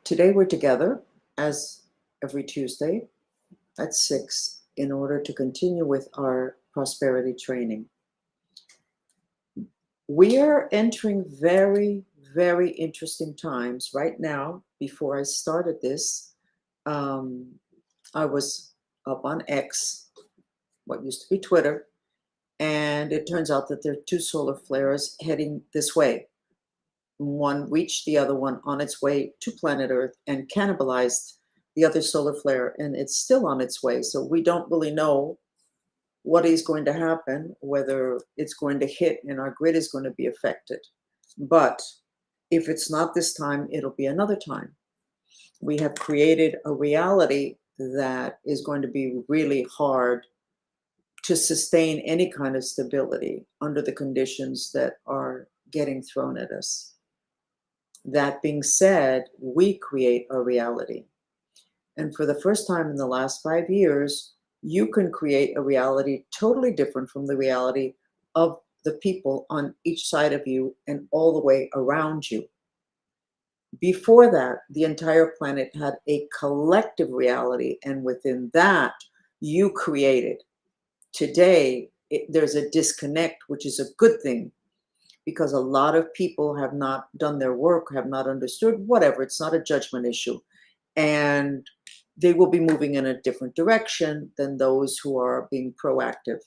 Today we're together as every Tuesday at 6 in order to continue with our prosperity training. We are entering very, very interesting times right now. Before I started this, I was up on X, what used to be Twitter, and it turns out that there are two solar flares heading this way. One reached the other one on its way to planet Earth and cannibalized the other solar flare, and it's still on its way. So we don't really know what is going to happen, whether it's going to hit and our grid is going to be affected. But if it's not this time, it'll be another time. We have created a reality that is going to be really hard to sustain any kind of stability under the conditions that are getting thrown at us. That being said, we create our reality. And for the first time in the last 5 years, you can create a reality totally different from the reality of the people on each side of you and all the way around you. Before that, the entire planet had a collective reality, and within that, you created. Today, there's a disconnect, which is a good thing, because a lot of people have not done their work, have not understood, whatever. It's not a judgment issue. And they will be moving in a different direction than those who are being proactive.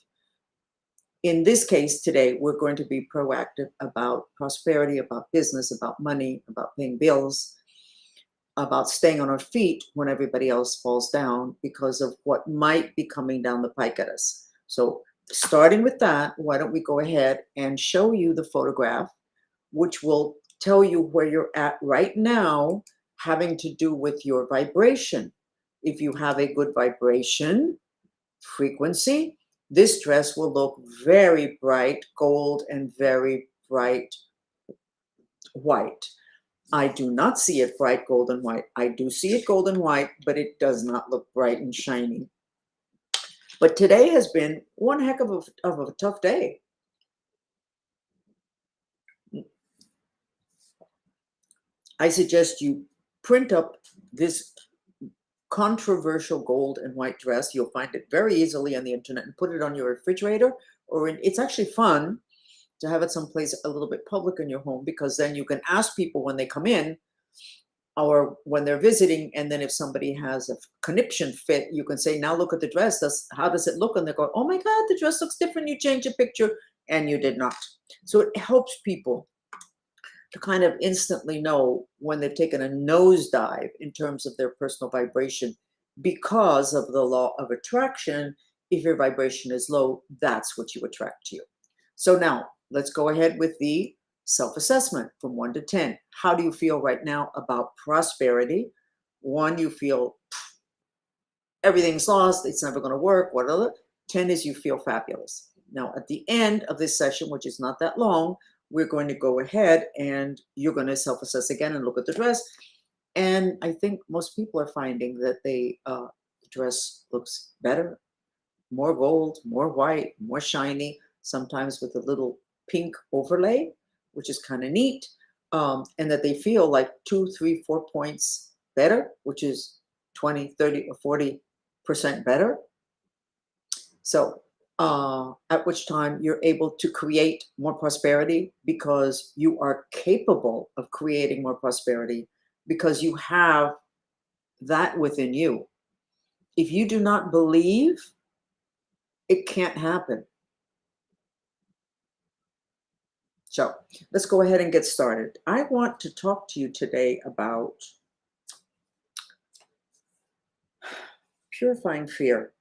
In this case today, we're going to be proactive about prosperity, about business, about money, about paying bills, about staying on our feet when everybody else falls down because of what might be coming down the pike at us. So starting with that, why don't we go ahead and show you the photograph, which will tell you where you're at right now, having to do with your vibration. If you have a good vibration frequency, this dress will look very bright gold and very bright white. I do not see it bright gold and white. I do see it gold and white, but it does not look bright and shiny. But today has been one heck of a tough day. I suggest you print up this controversial gold and white dress. You'll find it very easily on the internet and put it on your refrigerator, or it's actually fun to have it someplace a little bit public in your home, because then you can ask people when they come in or when they're visiting, and then if somebody has a conniption fit, you can say, now look at the dress, how does it look? And they go, oh my God, the dress looks different. You changed the picture, and you did not. So it helps people to kind of instantly know when they've taken a nosedive in terms of their personal vibration because of the law of attraction. If your vibration is low, that's what you attract to you. So now let's go ahead with the self-assessment from 1 to 10. How do you feel right now about prosperity? 1, you feel everything's lost, it's never going to work, whatever. 10 is you feel fabulous. Now, at the end of this session, which is not that long, we're going to go ahead and you're going to self-assess again and look at the dress. And I think most people are finding that the dress looks better, more gold, more white, more shiny, sometimes with a little pink overlay, which is kind of neat. And that they feel like 2, 3, 4 points better, which is 20, 30, or 40% better. So at which time you're able to create more prosperity, because you are capable of creating more prosperity because you have that within you. If you do not believe, it can't happen. So let's go ahead and get started. I want to talk to you today about purifying fear.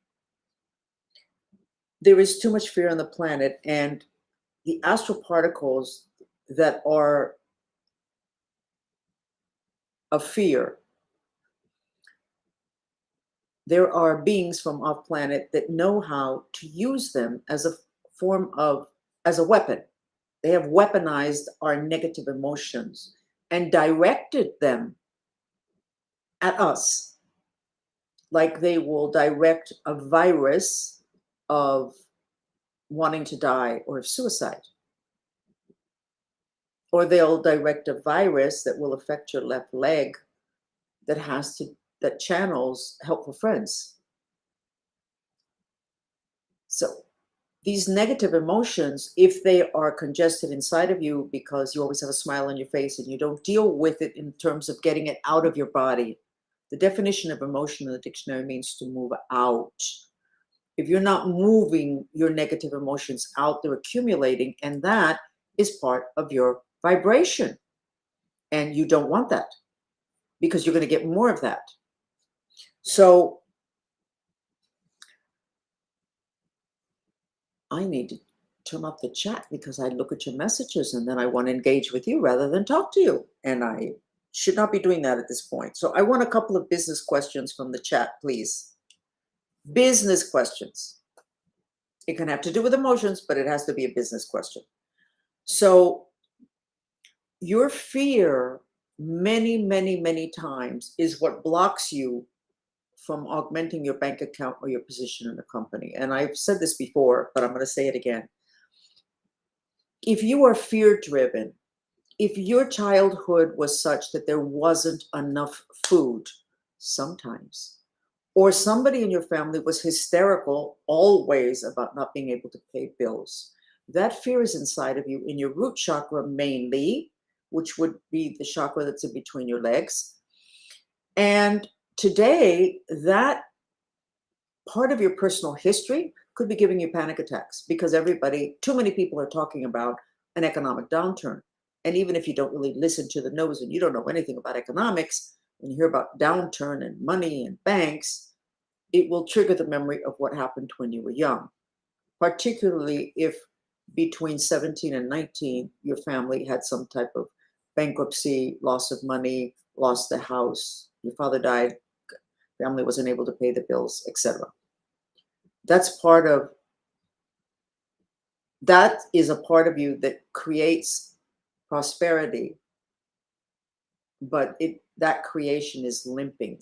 There is too much fear on the planet, and the astral particles that are of fear, there are beings from off planet that know how to use them as a form of, as a weapon. They have weaponized our negative emotions and directed them at us, like they will direct a virus of wanting to die or of suicide. Or they'll direct a virus that will affect your left leg that channels helpful friends. So these negative emotions, if they are congested inside of you because you always have a smile on your face and you don't deal with it in terms of getting it out of your body, the definition of emotion in the dictionary means to move out. If you're not moving your negative emotions out, they're accumulating, and that is part of your vibration. And you don't want that because you're going to get more of that. So I need to turn off the chat because I look at your messages and then I want to engage with you rather than talk to you. And I should not be doing that at this point. So I want a couple of business questions from the chat, please. Business questions. It can have to do with emotions, but it has to be a business question. So your fear many, many, many times is what blocks you from augmenting your bank account or your position in the company. And I've said this before, but I'm going to say it again. If you are fear driven, if your childhood was such that there wasn't enough food sometimes, or somebody in your family was hysterical always about not being able to pay bills, that fear is inside of you in your root chakra mainly, which would be the chakra that's in between your legs. And today, that part of your personal history could be giving you panic attacks because too many people are talking about an economic downturn. And even if you don't really listen to the news and you don't know anything about economics, when you hear about downturn and money and banks, it will trigger the memory of what happened when you were young, particularly if between 17 and 19, your family had some type of bankruptcy, loss of money, lost the house, your father died, family wasn't able to pay the bills, etc. That is a part of you that creates prosperity, but that creation is limping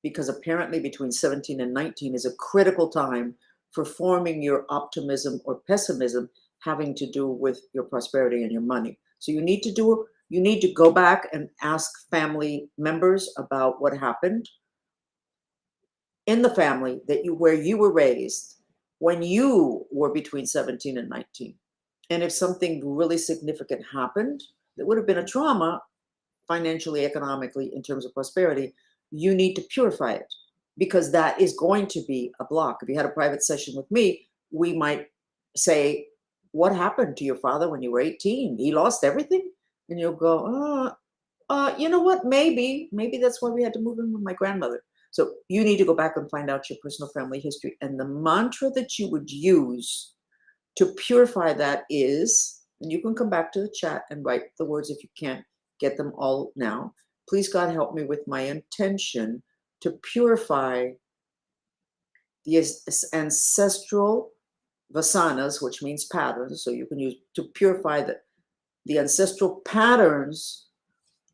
because apparently between 17 and 19 is a critical time for forming your optimism or pessimism having to do with your prosperity and your money. So you need to go back and ask family members about what happened in the family where you were raised when you were between 17 and 19. And if something really significant happened that would have been a trauma financially, economically, in terms of prosperity, you need to purify it because that is going to be a block. If you had a private session with me, we might say, what happened to your father when you were 18? He lost everything? And you'll go, you know what? Maybe that's why we had to move in with my grandmother. So you need to go back and find out your personal family history. And the mantra that you would use to purify that is, and you can come back to the chat and write the words if you can't get them all now. Please, God, help me with my intention to purify the ancestral vasanas, which means patterns. So you can use to purify the ancestral patterns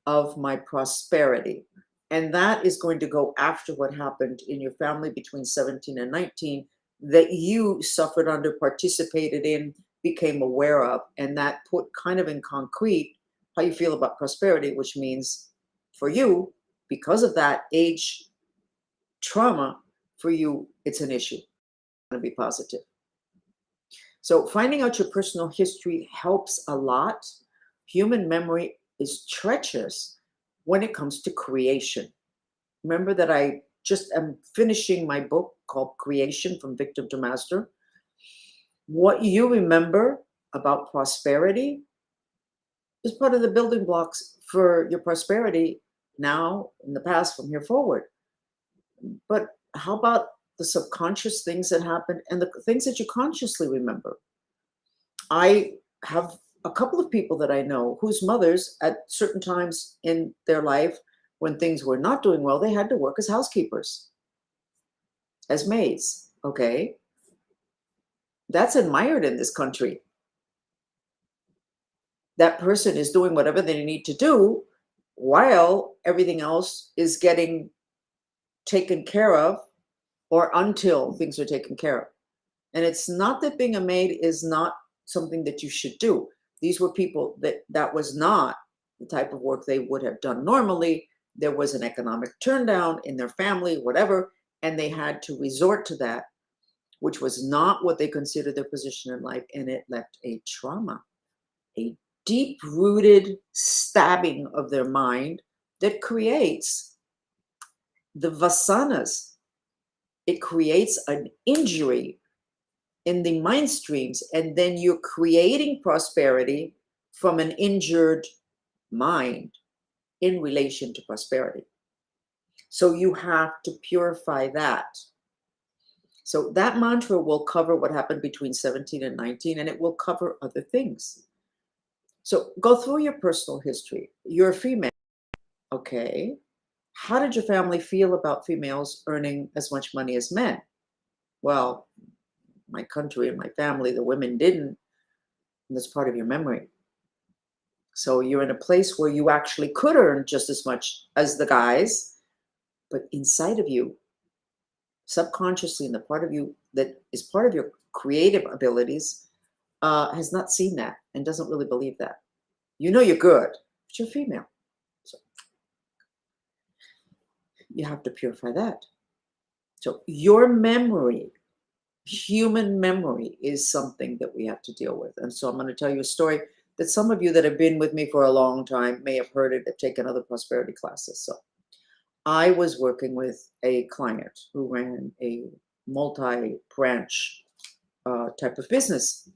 of my prosperity. And that is going to go after what happened in your family between 17 and 19 that you suffered under, participated in, became aware of, and that put kind of in concrete how you feel about prosperity, which means for you, because of that age trauma, for you, it's an issue. It's going to be positive. So finding out your personal history helps a lot. Human memory is treacherous when it comes to creation. Remember that I just am finishing my book called Creation from Victim to Master. What you remember about prosperity is part of the building blocks for your prosperity now, in the past, from here forward. But how about the subconscious things that happen and the things that you consciously remember? I have a couple of people that I know whose mothers, at certain times in their life, when things were not doing well, they had to work as housekeepers, as maids. Okay. That's admired in this country. That person is doing whatever they need to do while everything else is getting taken care of, or until things are taken care of. And it's not that being a maid is not something that you should do. These were people that was not the type of work they would have done normally. there was an economic turndown in their family, whatever, and they had to resort to that, which was not what they considered their position in life, and it left a trauma, a deep-rooted stabbing of their mind that creates the vasanas. It creates an injury in the mind streams, and then you're creating prosperity from an injured mind in relation to prosperity. So you have to purify that. So that mantra will cover what happened between 17 and 19, and it will cover other things. So go through your personal history. You're a female. Okay. How did your family feel about females earning as much money as men? Well, my country and my family, the women didn't. And that's part of your memory. So you're in a place where you actually could earn just as much as the guys, but inside of you, subconsciously, in the part of you that is part of your creative abilities, has not seen that and doesn't really believe that. You know you're good, but you're female. So you have to purify that. So your memory, human memory, is something that we have to deal with. And so I'm going to tell you a story that some of you that have been with me for a long time may have heard it, have taken other prosperity classes. So I was working with a client who ran a multi-branch type of business.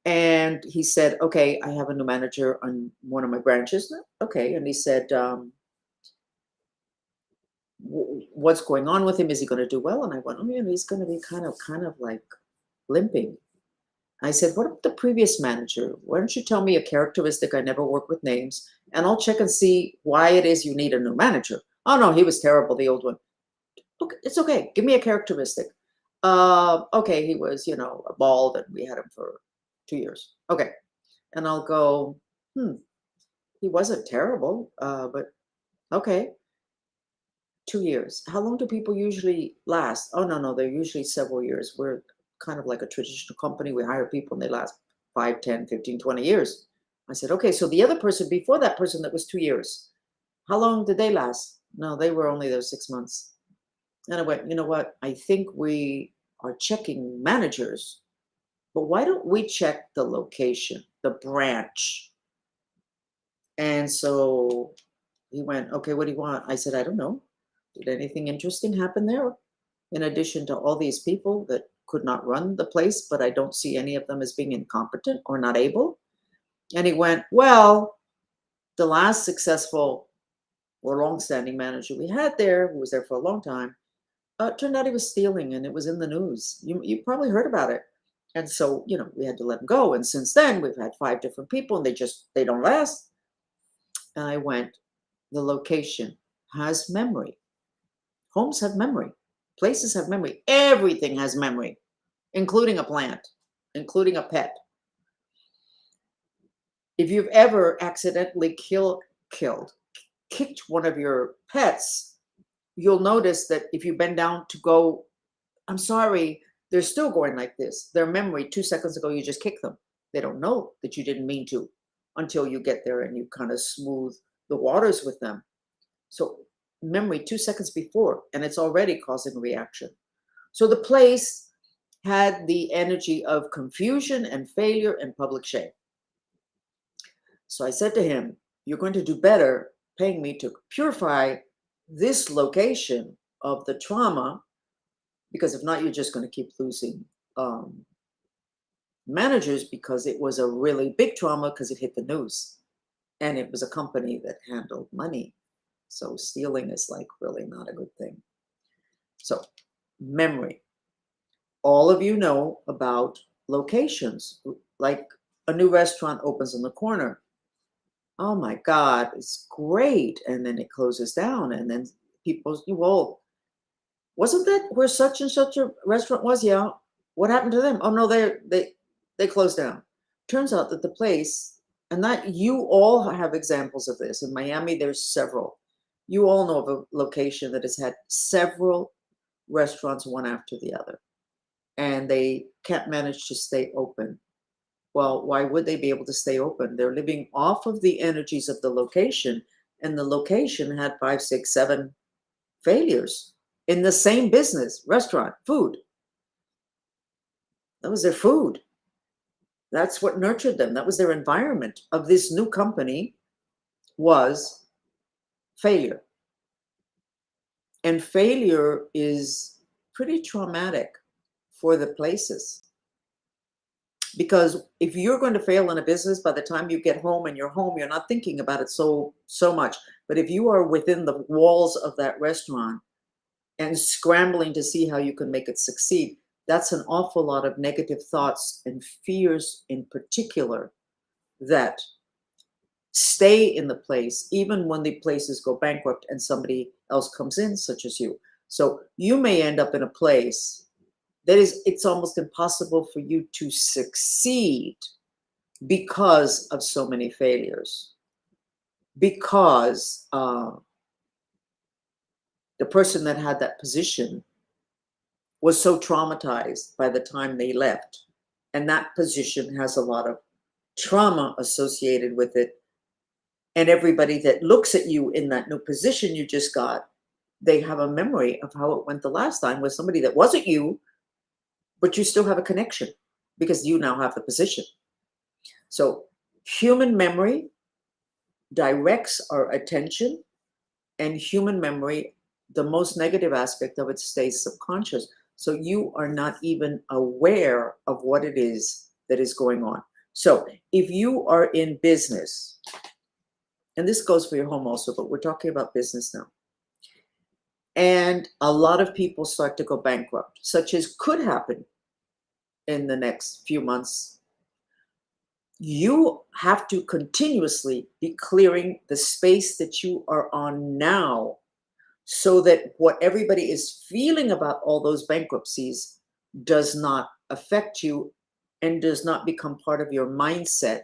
And he said, okay, I have a new manager on one of my branches. Okay. And he said, what's going on with him? Is he going to do well? And I went, oh, yeah, he's going to be kind of like limping. I said, what about the previous manager? Why don't you tell me a characteristic? I never work with names, and I'll check and see why it is you need a new manager. Oh, no, he was terrible, the old one. Look, it's okay. Give me a characteristic. Okay, he was, bald, and we had him for 2 years. Okay. And I'll go, he wasn't terrible, but okay. 2 years. How long do people usually last? Oh, no, they're usually several years. We're kind of like a traditional company. We hire people and they last 5, 10, 15, 20 years. I said, okay, so the other person before that person that was 2 years, how long did they last? No, they were only there 6 months. And I went, you know what? I think we are checking managers, but why don't we check the location, the branch? And so he went, okay, what do you want? I said, I don't know. Did anything interesting happen there? In addition to all these people that could not run the place, but I don't see any of them as being incompetent or not able. And he went, well, the last successful or long-standing manager we had there, who was there for a long time, turned out he was stealing, and it was in the news. You probably heard about it. And so, we had to let him go. And since then, we've had 5 different people, and they don't last. And I went, the location has memory. Homes have memory. Places have memory. Everything has memory, including a plant, including a pet. If you've ever accidentally kicked one of your pets, you'll notice that if you bend down to go, I'm sorry, they're still going like this. Their memory, 2 seconds ago, you just kicked them. They don't know that you didn't mean to until you get there and you kind of smooth the waters with them. So memory 2 seconds before, and it's already causing a reaction. So the place had the energy of confusion and failure and public shame. So I said to him, you're going to do better paying me to purify this location of the trauma, because if not, you're just going to keep losing managers, because it was a really big trauma because it hit the news. And it was a company that handled money. So stealing is like really not a good thing. So memory. All of you know about locations, like a new restaurant opens on the corner. Oh my God, it's great. And then it closes down. And then people, well, wasn't that where such and such a restaurant was? Yeah. What happened to them? Oh no, they closed down. Turns out that the place, and that you all have examples of this. In Miami, there's several. You all know of a location that has had several restaurants, one after the other, and they can't manage to stay open. Well, why would they be able to stay open? They're living off of the energies of the location, and the location had 5, 6, 7 failures in the same business, restaurant, food. That was their food. That's what nurtured them. That was their environment of this new company, was failure. And failure is pretty traumatic for the places. Because if you're going to fail in a business, by the time you get home and you're home, you're not thinking about it so much. But if you are within the walls of that restaurant and scrambling to see how you can make it succeed, that's an awful lot of negative thoughts and fears in particular that stay in the place, even when the places go bankrupt and somebody else comes in, such as you. So you may end up in a place that it's almost impossible for you to succeed because of so many failures, because the person that had that position was so traumatized by the time they left, and that position has a lot of trauma associated with it. And everybody that looks at you in that new position you just got, they have a memory of how it went the last time with somebody that wasn't you, but you still have a connection because you now have the position. So human memory directs our attention, and human memory, the most negative aspect of it, stays subconscious. So you are not even aware of what it is that is going on. So if you are in business, and this goes for your home also, but we're talking about business now, and a lot of people start to go bankrupt, such as could happen in the next few months, you have to continuously be clearing the space that you are on now, so that what everybody is feeling about all those bankruptcies does not affect you and does not become part of your mindset,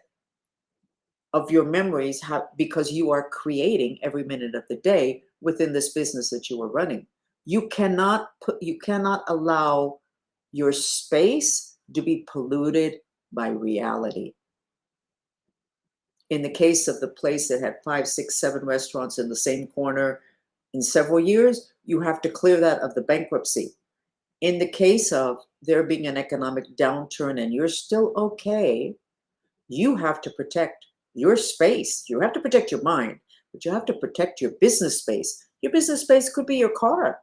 of your memories, because you are creating every minute of the day within this business that you are running. You cannot allow your space to be polluted by reality. In the case of the place that had 5, 6, 7 restaurants in the same corner in several years, you have to clear that of the bankruptcy. In the case of there being an economic downturn and you're still okay, you have to protect your space. You have to protect your mind, but you have to protect your business space. Your business space could be your car.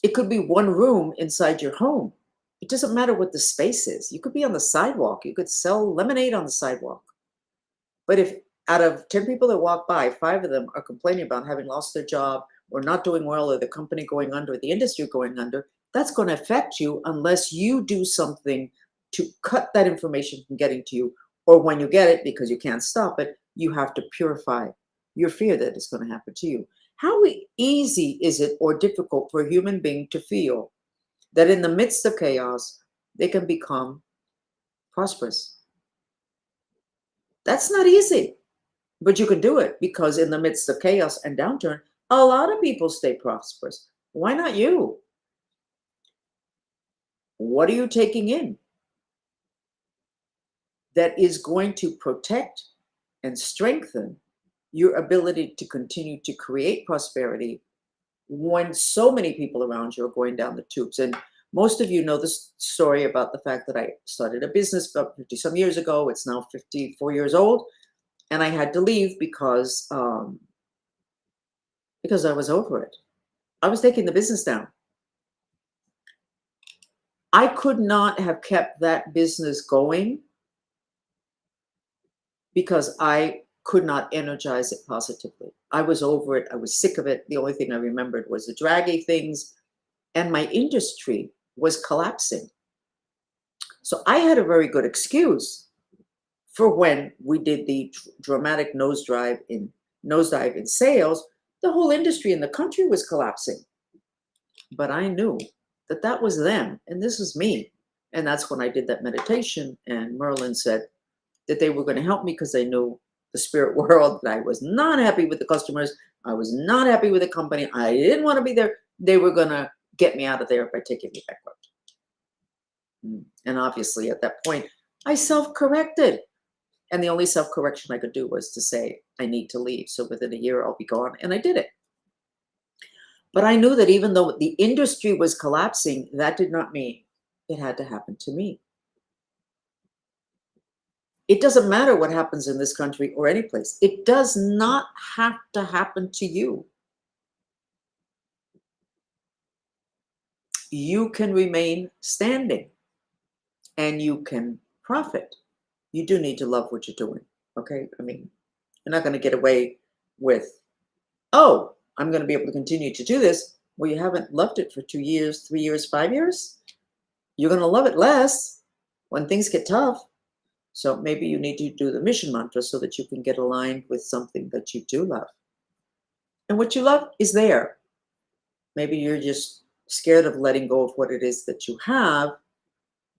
It could be one room inside your home. It doesn't matter what the space is. You could be on the sidewalk. You could sell lemonade on the sidewalk. But if out of 10 people that walk by, 5 of them are complaining about having lost their job or not doing well, or the company going under, or the industry going under, that's going to affect you unless you do something to cut that information from getting to you. Or when you get it, because you can't stop it, you have to purify your fear that it's going to happen to you. How easy is it or difficult for a human being to feel that in the midst of chaos, they can become prosperous? That's not easy. But you can do it, because in the midst of chaos and downturn, a lot of people stay prosperous. Why not you? What are you taking in that is going to protect and strengthen your ability to continue to create prosperity when so many people around you are going down the tubes? And most of you know this story about the fact that I started a business about 50 some years ago. It's now 54 years old. And I had to leave because I was over it. I was taking the business down. I could not have kept that business going because I could not energize it positively. I was over it. I was sick of it. The only thing I remembered was the draggy things, and my industry was collapsing. So I had a very good excuse for when we did the dramatic nosedive in sales. The whole industry in the country was collapsing. But I knew that that was them and this was me. And that's when I did that meditation. And Merlin said that they were going to help me because they knew the spirit world, that I was not happy with the customers. I was not happy with the company. I didn't want to be there. They were going to get me out of there by taking me bankrupt. And obviously at that point, I self-corrected. And the only self-correction I could do was to say, I need to leave. So within a year, I'll be gone. And I did it. But I knew that even though the industry was collapsing, that did not mean it had to happen to me. It doesn't matter what happens in this country or any place. It does not have to happen to you. You can remain standing and you can profit. You do need to love what you're doing. Okay. I mean, you're not going to get away with, oh, I'm going to be able to continue to do this. Well, you haven't loved it for 2 years, 3 years, 5 years. You're going to love it less when things get tough. So maybe you need to do the mission mantra so that you can get aligned with something that you do love. And what you love is there. Maybe you're just scared of letting go of what it is that you have,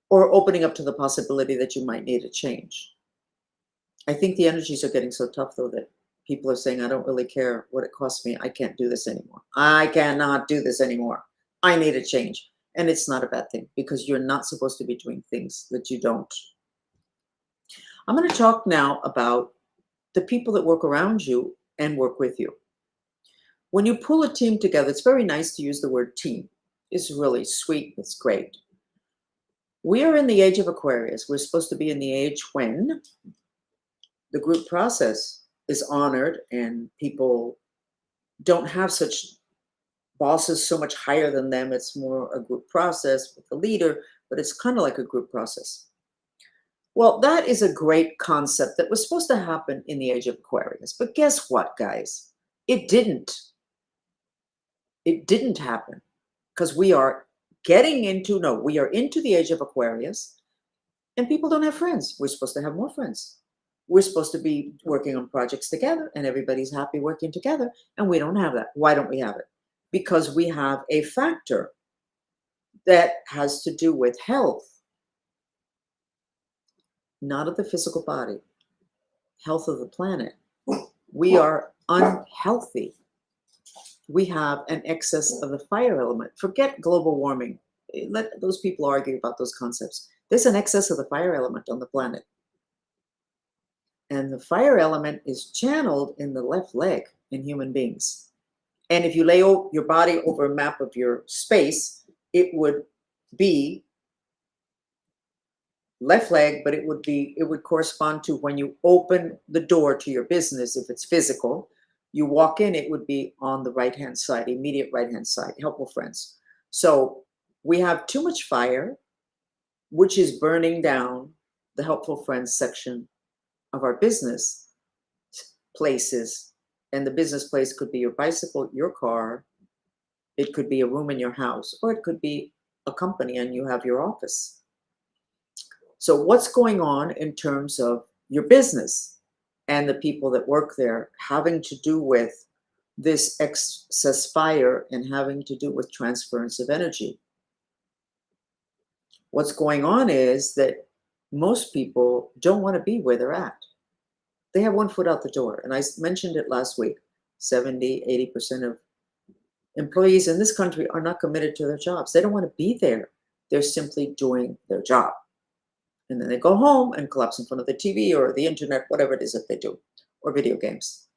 or opening up to the possibility that you might need a change. I think the energies are getting so tough, though, that people are saying, I don't really care what it costs me. I can't do this anymore. I cannot do this anymore. I need a change. And it's not a bad thing, because you're not supposed to be doing things that you don't. I'm going to talk now about the people that work around you and work with you. When you pull a team together, it's very nice to use the word team. It's really sweet. It's great. We are in the age of Aquarius. We're supposed to be in the age when the group process is honored and people don't have such bosses so much higher than them. It's more a group process with the leader, but it's kind of like a group process. Well, that is a great concept that was supposed to happen in the age of Aquarius. But guess what, guys? It didn't. It didn't happen, because we are we are into the age of Aquarius, and people don't have friends. We're supposed to have more friends. We're supposed to be working on projects together, and everybody's happy working together, and we don't have that. Why don't we have it? Because we have a factor that has to do with health, not of the physical body, health of the planet. We are unhealthy. We have an excess of the fire element. Forget global warming. Let those people argue about those concepts. There's an excess of the fire element on the planet. And the fire element is channeled in the left leg in human beings. And if you lay your body over a map of your space, it would be left leg, but it would correspond to when you open the door to your business. If it's physical, you walk in, it would be on the right-hand side, immediate right-hand side, helpful friends. So we have too much fire, which is burning down the helpful friends section of our business places. And the business place could be your bicycle, your car. It could be a room in your house, or it could be a company and you have your office. So what's going on in terms of your business and the people that work there having to do with this excess fire and having to do with transference of energy? What's going on is that most people don't want to be where they're at. They have one foot out the door. And I mentioned it last week, 70, 80% of employees in this country are not committed to their jobs. They don't want to be there. They're simply doing their job. And then they go home and collapse in front of the TV or the internet, whatever it is that they do, or video games.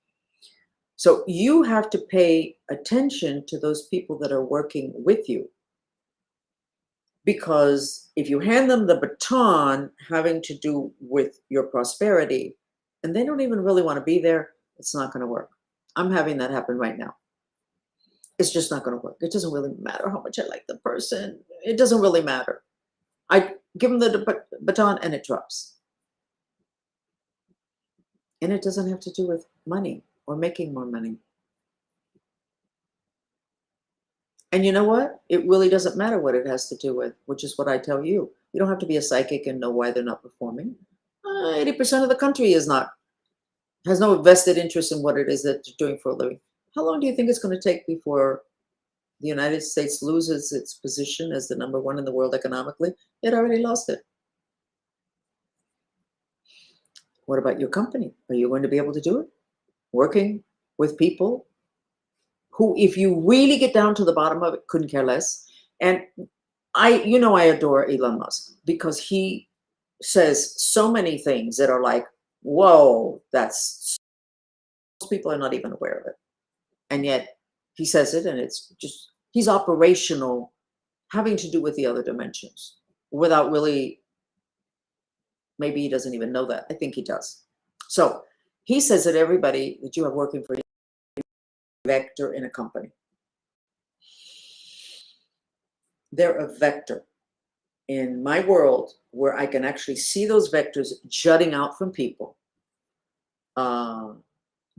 So you have to pay attention to those people that are working with you. Because if you hand them the baton having to do with your prosperity, and they don't even really want to be there, it's not going to work. I'm having that happen right now. It's just not going to work. It doesn't really matter how much I like the person. It doesn't really matter. I give them the baton and it drops. And it doesn't have to do with money or making more money. And you know what? It really doesn't matter what it has to do with, which is what I tell you. You don't have to be a psychic and know why they're not performing. 80% of the country has no vested interest in what it is that they're doing for a living. How long do you think it's going to take before the United States loses its position as the number one in the world economically? It already lost it. What about your company? Are you going to be able to do it? Working with people who, if you really get down to the bottom of it, couldn't care less. And I adore Elon Musk because he says so many things that are like, Whoa, that's, most people are not even aware of it. And yet he says it, and it's just, he's operational, having to do with the other dimensions without really, maybe he doesn't even know that. I think he does. So he says that everybody that you have working for you is a vector in a company. They're a vector. In my world, where I can actually see those vectors jutting out from people,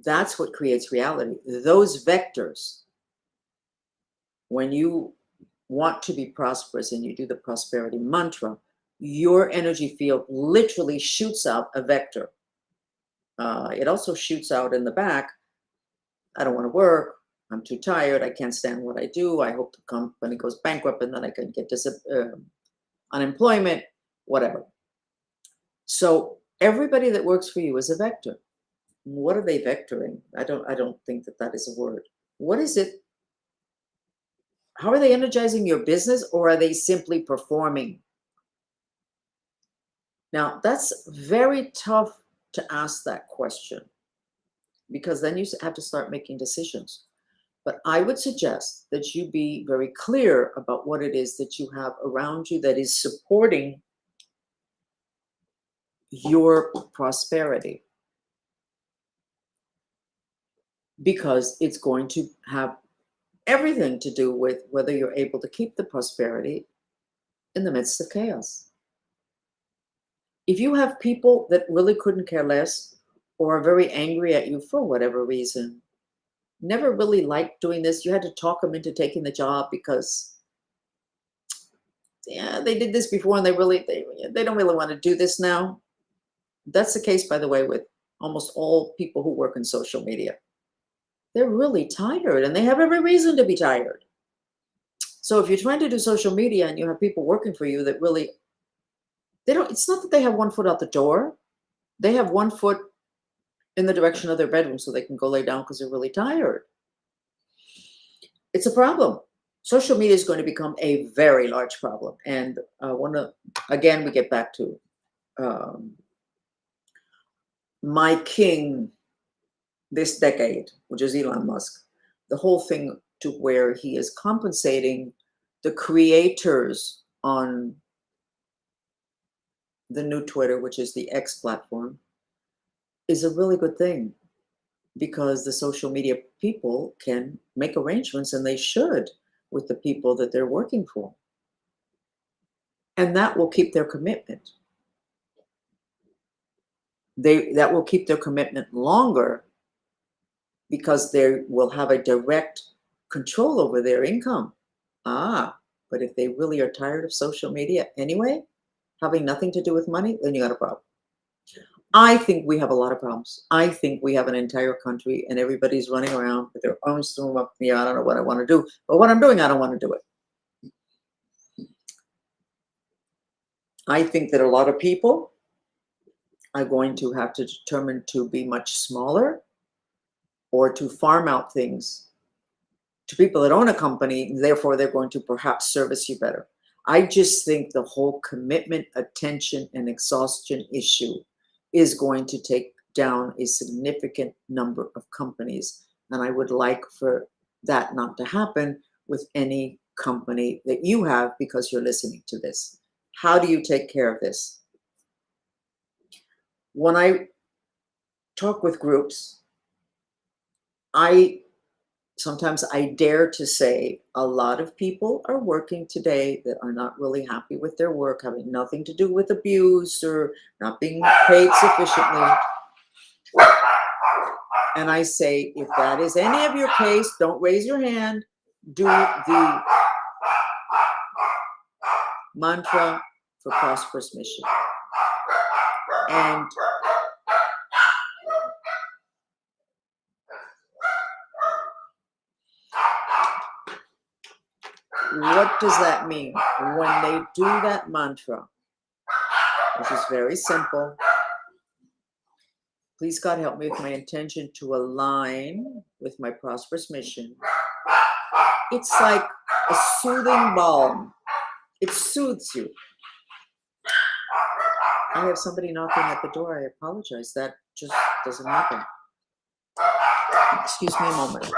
that's what creates reality. Those vectors, when you want to be prosperous and you do the prosperity mantra, your energy field literally shoots out a vector. It also shoots out in the back, I don't want to work, I'm too tired, I can't stand what I do, I hope the company goes bankrupt and then I can get unemployment, whatever. So everybody that works for you is a vector. What are they vectoring? I don't think that is a word. What is it? How are they energizing your business, or are they simply performing? Now, that's very tough to ask that question, because then you have to start making decisions. But I would suggest that you be very clear about what it is that you have around you that is supporting your prosperity, because it's going to have everything to do with whether you're able to keep the prosperity in the midst of chaos. If you have people that really couldn't care less or are very angry at you for whatever reason, never really liked doing this, you had to talk them into taking the job because, yeah, they did this before and they don't really want to do this now. That's the case, by the way, with almost all people who work in social media. They're really tired, and they have every reason to be tired. So if you're trying to do social media and you have people working for you that really, it's not that they have one foot out the door. They have one foot in the direction of their bedroom so they can go lay down because they're really tired. It's a problem. Social media is going to become a very large problem. And again, we get back to my king this decade, which is Elon Musk. The whole thing to where he is compensating the creators on the new Twitter, which is the X platform, is a really good thing, because the social media people can make arrangements, and they should, with the people that they're working for. And that will keep their commitment. That will keep their commitment longer, because they will have a direct control over their income. But if they really are tired of social media anyway, having nothing to do with money, then you got a problem. I think we have a lot of problems. I think we have an entire country and everybody's running around with their arms thrown up in the air. I don't know what I want to do, but what I'm doing, I don't want to do it. I think that a lot of people are going to have to determine to be much smaller, or to farm out things to people that own a company. Therefore, they're going to perhaps service you better. I just think the whole commitment, attention, and exhaustion issue is going to take down a significant number of companies. And I would like for that not to happen with any company that you have, because you're listening to this. How do you take care of this? When I talk with groups, sometimes I dare to say a lot of people are working today that are not really happy with their work, having nothing to do with abuse or not being paid sufficiently. And I say, if that is any of your case, don't raise your hand. Do the mantra for prosperous mission. And what does that mean? When they do that mantra, which is very simple, please God help me with my intention to align with my prosperous mission. It's like a soothing balm. It soothes you. I have somebody knocking at the door. I apologize. That just doesn't happen. Excuse me a moment.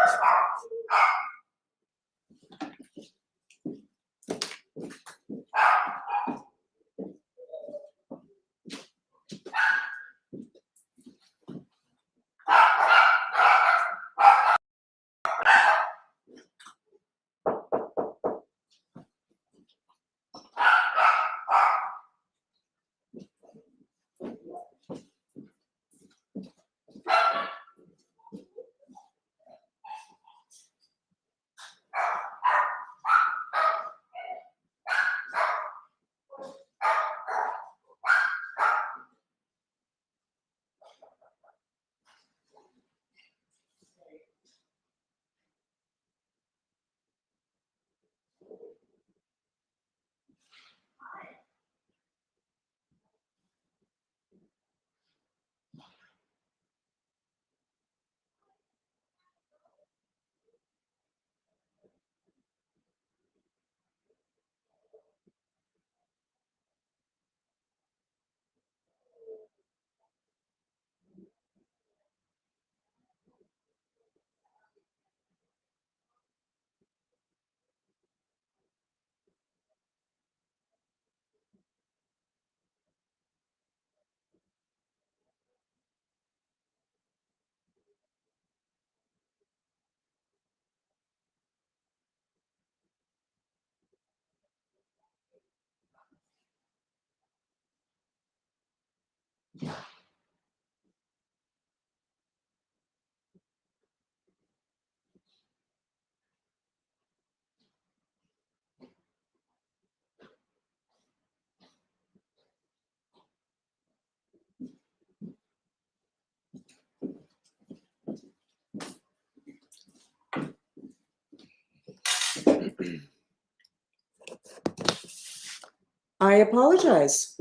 I apologize.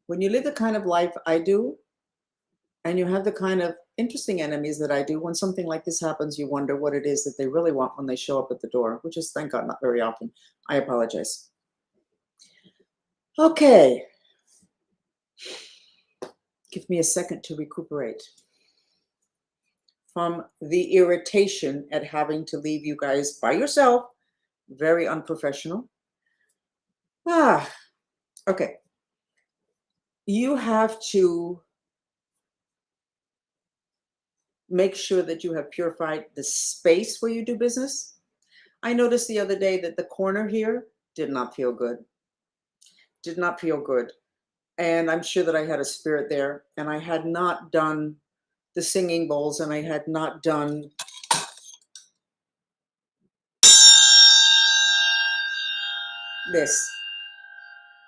When you live the kind of life I do, and you have the kind of interesting enemies that I do, when something like this happens, you wonder what it is that they really want when they show up at the door, which is, thank God, not very often. I apologize. Okay. Give me a second to recuperate from the irritation at having to leave you guys by yourself. Very unprofessional. Okay. You have to make sure that you have purified the space where you do business. I noticed the other day that the corner here did not feel good. Did not feel good. And I'm sure that I had a spirit there, and I had not done the singing bowls, and I had not done this.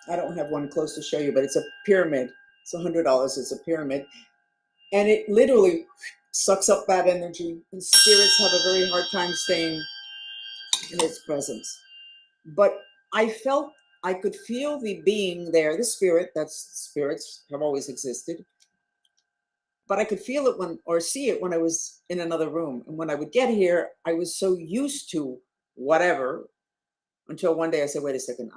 I don't have one close to show you, but it's a pyramid. It's $100. It's a pyramid. And it literally sucks up bad energy, and spirits have a very hard time staying in its presence. But I felt, I could feel the being there, the spirit. That's spirits have always existed. But I could feel it when, or see it when I was in another room. And when I would get here, I was so used to whatever, until one day I said, wait a second,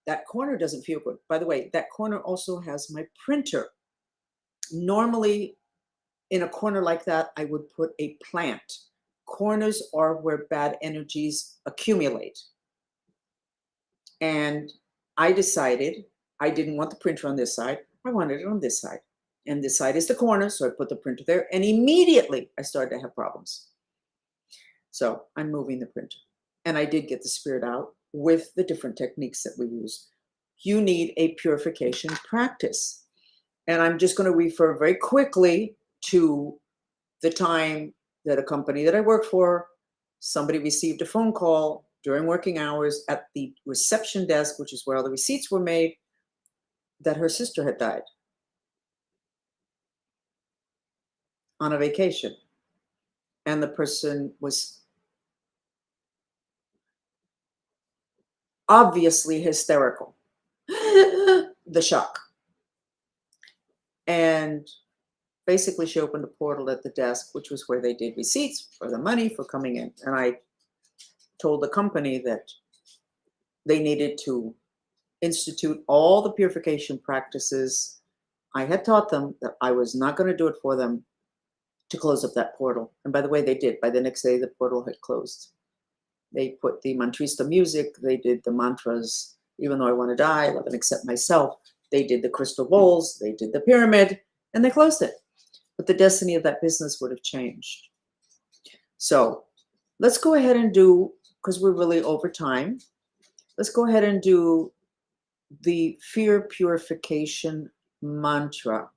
that corner doesn't feel good. By the way, that corner also has my printer. Normally in a corner like that, I would put a plant. Corners are where bad energies accumulate. And I decided I didn't want the printer on this side. I wanted it on this side. And this side is the corner, so I put the printer there, and immediately I started to have problems. So I'm moving the printer. And I did get the spirit out with the different techniques that we use. You need a purification practice. And I'm just going to refer very quickly to the time that a company that I work for, somebody received a phone call during working hours at the reception desk, which is where all the receipts were made, that her sister had died on a vacation. And the person was obviously hysterical, the shock. And basically she opened a portal at the desk, which was where they did receipts for the money for coming in. And I told the company that they needed to institute all the purification practices. I had taught them that I was not going to do it for them to close up that portal. And by the way, they did. By the next day, the portal had closed. They put the mantrista music, they did the mantras, even though I want to die, love and accept myself. They did the crystal bowls, they did the pyramid, and they closed it. But the destiny of that business would have changed. So let's go ahead and do, because we're really over time, let's go ahead and do the fear purification mantra.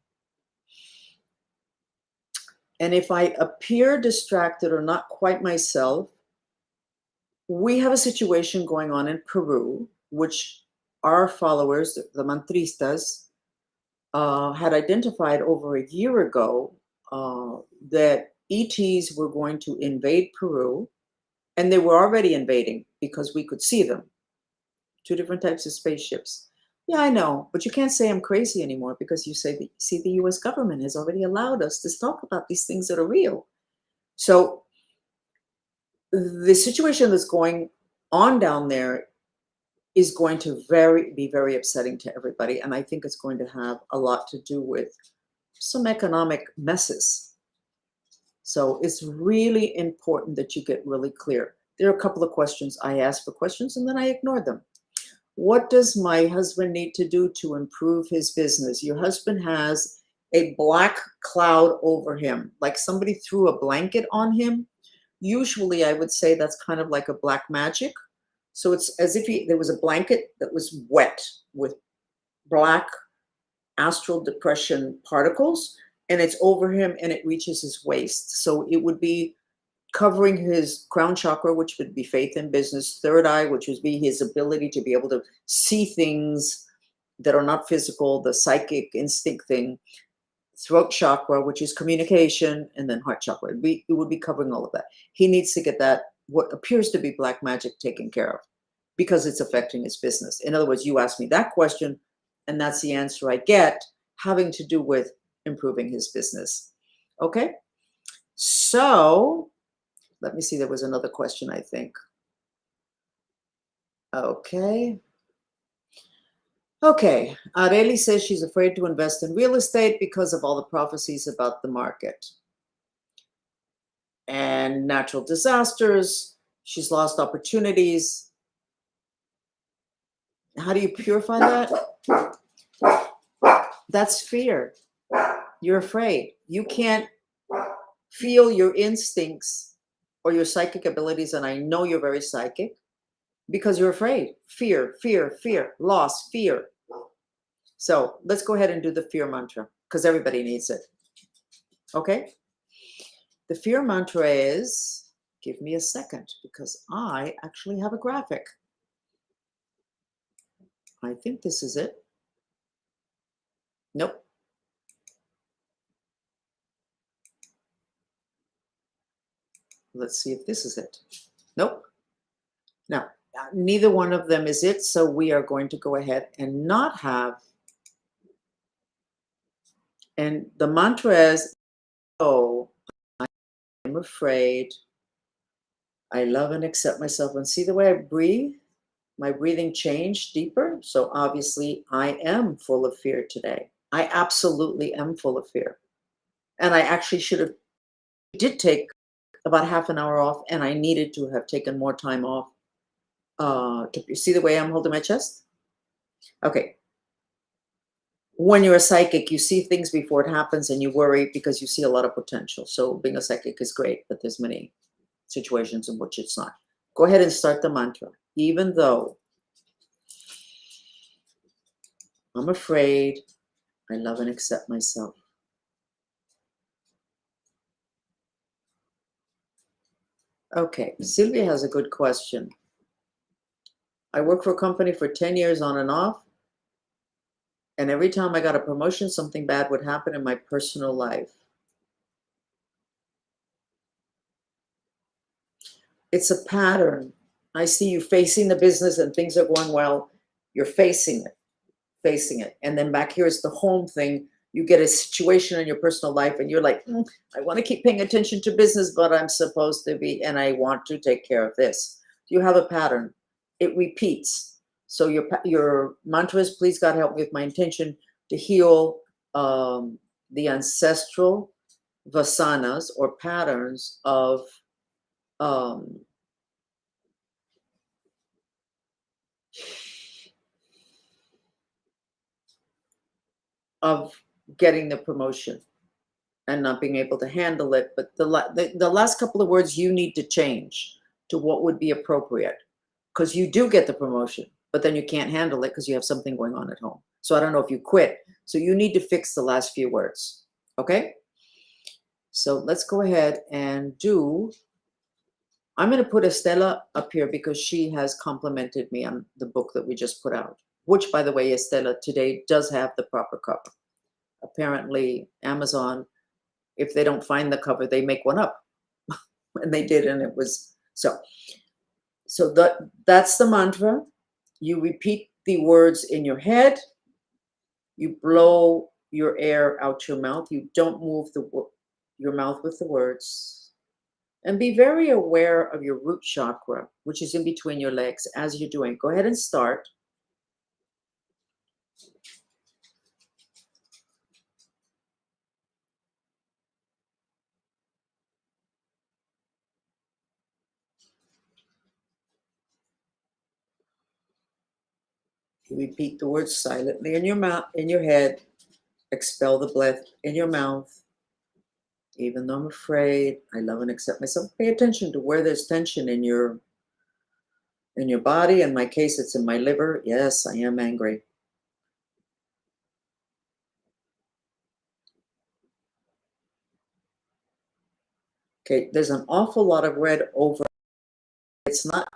And if I appear distracted or not quite myself, we have a situation going on in Peru, which our followers, the mantristas, had identified over a year ago that ETs were going to invade Peru, and they were already invading because we could see them. Two different types of spaceships. Yeah, I know, but you can't say I'm crazy anymore because you say, see, the US government has already allowed us to talk about these things that are real. So the situation that's going on down there is going to be very upsetting to everybody. And I think it's going to have a lot to do with some economic messes. So it's really important that you get really clear. There are a couple of questions. I ask for questions and then I ignore them. What does my husband need to do to improve his business? Your husband has a black cloud over him, like somebody threw a blanket on him. Usually I would say that's kind of like a black magic. So it's as if there was a blanket that was wet with black astral depression particles, and it's over him and it reaches his waist. So it would be covering his crown chakra, which would be faith in business, third eye, which would be his ability to be able to see things that are not physical, the psychic instinct thing, throat chakra, which is communication, and then heart chakra. It would be covering all of that. He needs to get that, what appears to be black magic, taken care of because it's affecting his business. In other words, you asked me that question, and that's the answer I get, having to do with improving his business. Okay? So let me see, there was another question, I think. Okay. Okay, Areli says she's afraid to invest in real estate because of all the prophecies about the market and natural disasters. She's lost opportunities. How do you purify that? That's fear. You're afraid. You can't feel your instincts or your psychic abilities, and I know you're very psychic, because you're afraid. Fear, fear, fear, loss, fear. So let's go ahead and do the fear mantra because everybody needs it. Okay? The fear mantra is, give me a second because I actually have a graphic. I think this is it. Nope. Let's see if this is it. Nope. Now, neither one of them is it, so we are going to go ahead and not have. And the mantra is, oh, I'm afraid. I love and accept myself. And see the way I breathe? My breathing changed deeper. So obviously I am full of fear today. I absolutely am full of fear. And I actually did take about half an hour off, and I needed to have taken more time off. To see the way I'm holding my chest? Okay. When you're a psychic, you see things before it happens and you worry because you see a lot of potential. So being a psychic is great, but there's many situations in which it's not. Go ahead and start the mantra. Even though I'm afraid, I love and accept myself. Okay, Sylvia has a good question. I worked for a company for 10 years on and off, and every time I got a promotion, something bad would happen in my personal life. It's a pattern. I see you facing the business and things are going well. You're facing it. And then back here is the home thing. You get a situation in your personal life and you're like, I want to keep paying attention to business, but I'm supposed to be, and I want to take care of this. You have a pattern. It repeats. So your mantra is, please God help me with my intention to heal the ancestral vasanas or patterns um, of getting the promotion and not being able to handle it. But the last couple of words you need to change to what would be appropriate, because you do get the promotion, but then you can't handle it because you have something going on at home. So I don't know if you quit. So you need to fix the last few words. Okay? So let's go ahead and do, I'm going to put Estela up here because she has complimented me on the book that we just put out, which, by the way, Estela today does have the proper cover. Apparently, Amazon, if they don't find the cover, they make one up. And they did, and it was so. So that's the mantra. You repeat the words in your head. You blow your air out your mouth. You don't move your mouth with the words. And be very aware of your root chakra, which is in between your legs as you're doing. Go ahead and start. You repeat the words silently in your mouth, in your head. Expel the breath in your mouth. Even though I'm afraid, I love and accept myself. Pay attention to where there's tension in your body. In my case, it's in my liver. Yes, I am angry. Okay, there's an awful lot of red over. It's not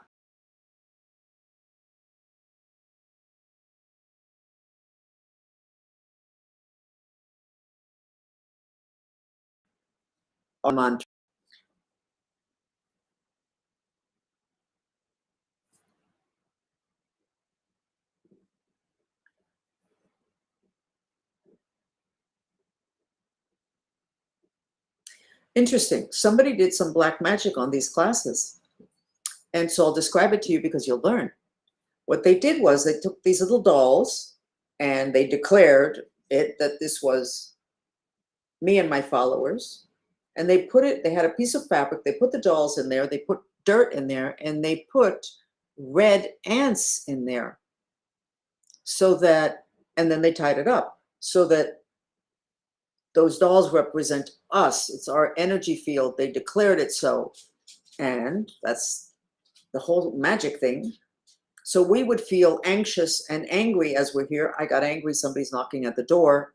a mantra. Interesting. Somebody did some black magic on these classes. And so I'll describe it to you because you'll learn. What they did was they took these little dolls and they declared it that this was me and my followers. And they had a piece of fabric, they put the dolls in there, they put dirt in there, and they put red ants in there so that, and then they tied it up so that those dolls represent us. It's our energy field. They declared it so. And that's the whole magic thing. So we would feel anxious and angry as we're here. I got angry, somebody's knocking at the door.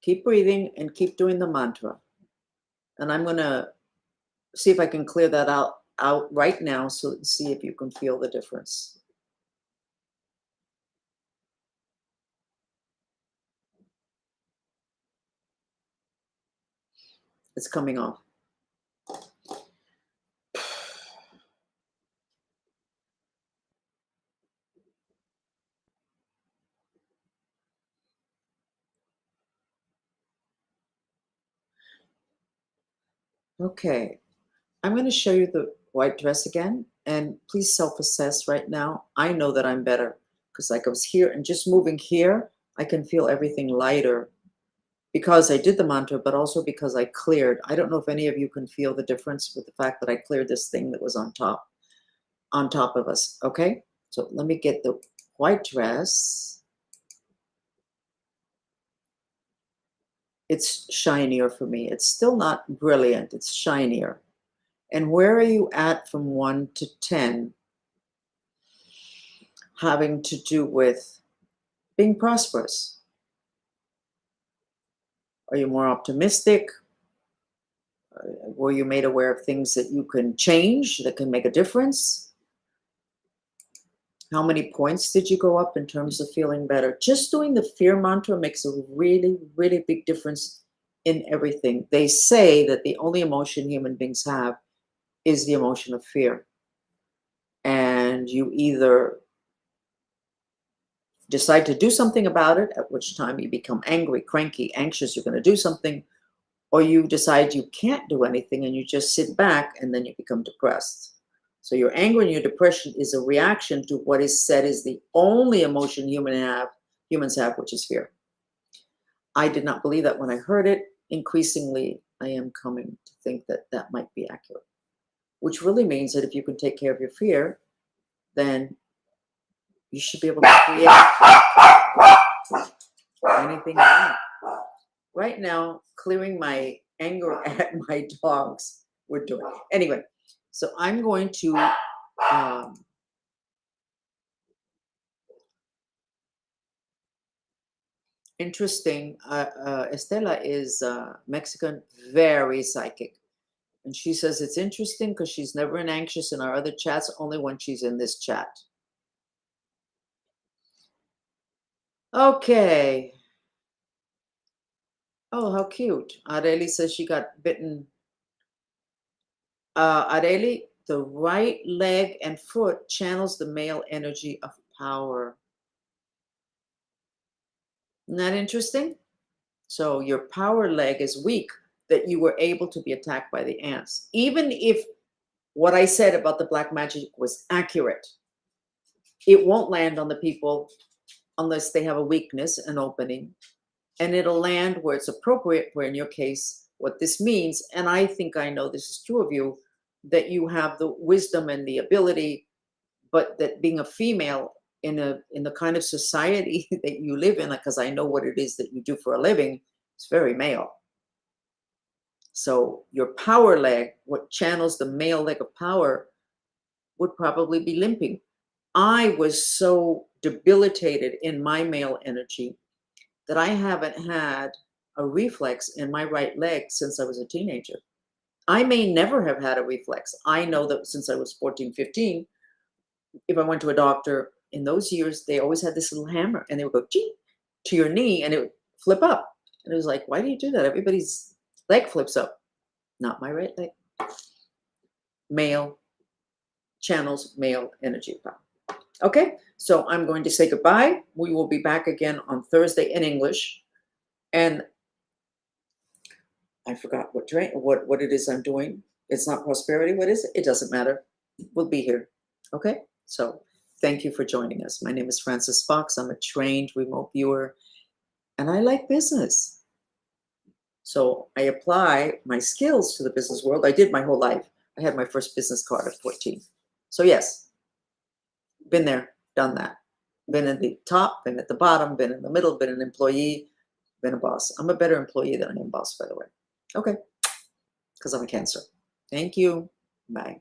Keep breathing and keep doing the mantra. And I'm going to see if I can clear that out right now so see if you can feel the difference. It's coming off. Okay, I'm going to show you the white dress again, and please self-assess right now. I know that I'm better because like I was here and just moving here, I can feel everything lighter because I did the mantra, but also because I cleared. I don't know if any of you can feel the difference with the fact that I cleared this thing that was on top of us. Okay, so let me get the white dress. It's shinier for me. It's still not brilliant. It's shinier. And where are you at from 1 to 10 having to do with being prosperous? Are you more optimistic? Were you made aware of things that you can change, that can make a difference? How many points did you go up in terms of feeling better? Just doing the fear mantra makes a really, really big difference in everything. They say that the only emotion human beings have is the emotion of fear. And you either decide to do something about it, at which time you become angry, cranky, anxious, you're going to do something, or you decide you can't do anything and you just sit back and then you become depressed. So your anger and your depression is a reaction to what is said is the only emotion humans have, which is fear. I did not believe that when I heard it. Increasingly, I am coming to think that that might be accurate, which really means that if you can take care of your fear, then you should be able to create anything you want. Right now, clearing my anger at my dogs, we're doing. Anyway, so I'm going to interesting. Estela is Mexican, very psychic. And she says it's interesting because she's never been anxious in our other chats, only when she's in this chat. Okay. Oh, how cute. Areli says she got bitten. Areli, the right leg and foot channels the male energy of power. Isn't that interesting? So your power leg is weak, that you were able to be attacked by the ants. Even if what I said about the black magic was accurate, it won't land on the people unless they have a weakness, an opening, and it'll land where it's appropriate, where in your case, what this means, and I think I know this is true of you, that you have the wisdom and the ability, but that being a female in the kind of society that you live in, because I know what it is that you do for a living, it's very male. So your power leg, what channels the male leg of power, would probably be limping. I was so debilitated in my male energy that I haven't had a reflex in my right leg since I was a teenager. I may never have had a reflex. I know that since I was 14, 15, if I went to a doctor in those years, they always had this little hammer and they would go ching to your knee and it would flip up. And it was like, why do you do that? Everybody's leg flips up. Not my right leg. Male channels, male energy power. Okay, so I'm going to say goodbye. We will be back again on Thursday in English. And I forgot what it is I'm doing. It's not prosperity. What is it? It doesn't matter. We'll be here. Okay, so thank you for joining us. My name is Frances Fox. I'm a trained remote viewer, and I like business. So I apply my skills to the business world. I did my whole life. I had my first business card at 14. So yes, been there, done that. Been at the top, been at the bottom, been in the middle, been an employee, been a boss. I'm a better employee than I am boss, by the way. Okay, because I'm a Cancer. Thank you. Bye.